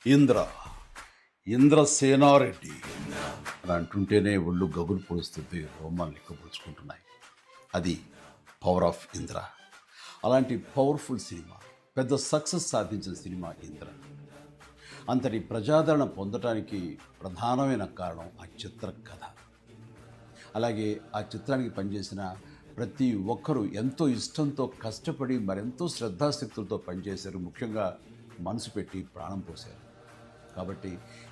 ఇంద్ర ఇంద్రసేనారెడ్డి అని అంటుంటేనే ఒళ్ళు గగులు పొడుస్తుంది, రోమాలు నిక్కబుచ్చుకుంటున్నాయి. అది పవర్ ఆఫ్ ఇంద్ర. అలాంటి పవర్ఫుల్ సినిమా, పెద్ద సక్సెస్ సాధించిన సినిమా ఇంద్ర. అంతటి ప్రజాదరణ పొందటానికి ప్రధానమైన కారణం ఆ చిత్ర కథ. అలాగే ఆ చిత్రానికి పనిచేసిన ప్రతి ఒక్కరూ ఎంతో ఇష్టంతో కష్టపడి మరెంతో శ్రద్ధాశక్తులతో పనిచేశారు. ముఖ్యంగా మనసు పెట్టి ప్రాణం పోశారు. కాబట్టి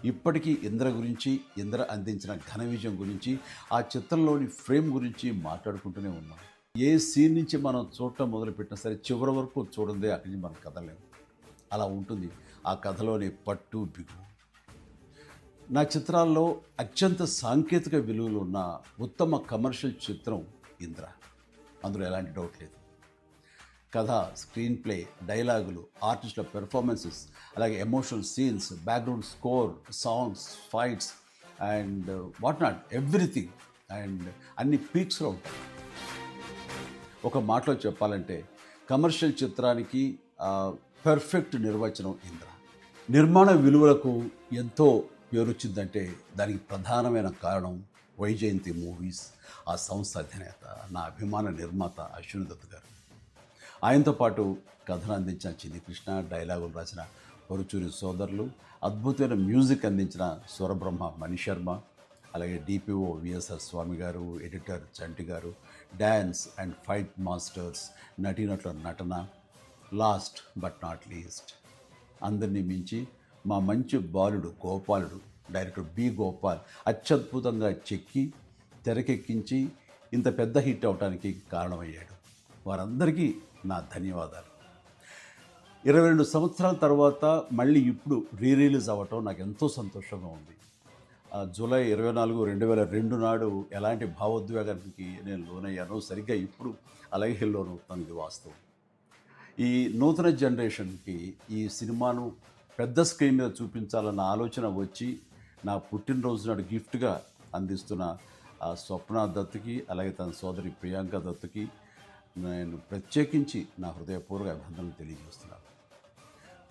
ఇప్పటికీ ఇంద్ర గురించి, ఇంద్ర అందించిన ఘన విజయం గురించి, ఆ చిత్రంలోని ఫ్రేమ్ గురించి మాట్లాడుకుంటూనే ఉన్నాం. ఏ సీన్ నుంచి మనం చూడటం మొదలుపెట్టినా సరే చివరి వరకు చూడందే అక్కడి నుంచి మనం కదలేము. అలా ఉంటుంది ఆ కథలోని పట్టు బిగు. నా చిత్రాల్లో అత్యంత సాంకేతిక విలువలు ఉన్న ఉత్తమ కమర్షియల్ చిత్రం ఇంద్ర. అందులో ఎలాంటి డౌట్ లేదు. కథ, స్క్రీన్ ప్లే, డైలాగులు, ఆర్టిస్టుల పెర్ఫార్మెన్సెస్, అలాగే emotional scenes, background score, songs, fights and what not, everything. And అన్ని పీక్స్లో ఉంటాయి. ఒక మాటలో చెప్పాలంటే కమర్షియల్ చిత్రానికి పర్ఫెక్ట్ నిర్వచనం ఇంద్ర. నిర్మాణ విలువలకు ఎంతో పేరొచ్చిందంటే దానికి ప్రధానమైన కారణం వైజయంతి మూవీస్, ఆ సంస్థ అధినేత, నా అభిమాన నిర్మాత అశ్విని దత్ గారు. ఆయనతో పాటు కథను అందించిన చిన్ని కృష్ణ, డైలాగులు రాసిన పరుచూరి సోదరులు, అద్భుతమైన మ్యూజిక్ అందించిన స్వరబ్రహ్మ మణిశర్మ, అలాగే డిపిఓ విఎస్ఆర్ స్వామి గారు, ఎడిటర్ చంటి గారు, డ్యాన్స్ అండ్ ఫైట్ మాస్టర్స్, నటీనటుల నటన, లాస్ట్ బట్ నాట్ లీస్ట్ అందరినీ మించి మా మంచి బాలుడు గోపాలుడు, డైరెక్టర్ బి గోపాల్ అత్యద్భుతంగా చెక్కి తెరకెక్కించి ఇంత పెద్ద హిట్ అవడానికి కారణమయ్యాడు. వారందరికీ నా ధన్యవాదాలు. 22 సంవత్సరాల తర్వాత మళ్ళీ ఇప్పుడు రిలీజ్ అవ్వటం నాకు ఎంతో సంతోషంగా ఉంది. జూలై 24, 2002 నాడు ఎలాంటి భావోద్వేగానికి నేను లోనయ్యానో సరిగ్గా ఇప్పుడు అలాగే లోనవుతాను. ఇది వాస్తవం. ఈ నూతన జనరేషన్కి ఈ సినిమాను పెద్ద స్క్రీన్ మీద చూపించాలన్న ఆలోచన వచ్చి నా పుట్టినరోజు నాడు గిఫ్ట్గా అందిస్తున్న స్వప్న దత్తుకి, అలాగే తన సోదరి ప్రియాంక దత్తుకి నేను ప్రత్యేకించి నా హృదయపూర్వక అభినందనలు తెలియజేస్తున్నాను.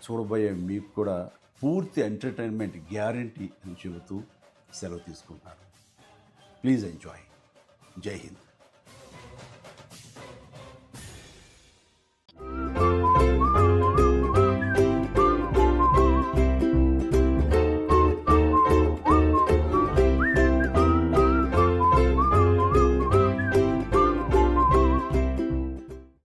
చూడబోయే మీకు కూడా పూర్తి ఎంటర్టైన్మెంట్ గ్యారంటీ అని చెబుతూ సెలవు తీసుకుంటున్నాను. Please enjoy. జై హింద్.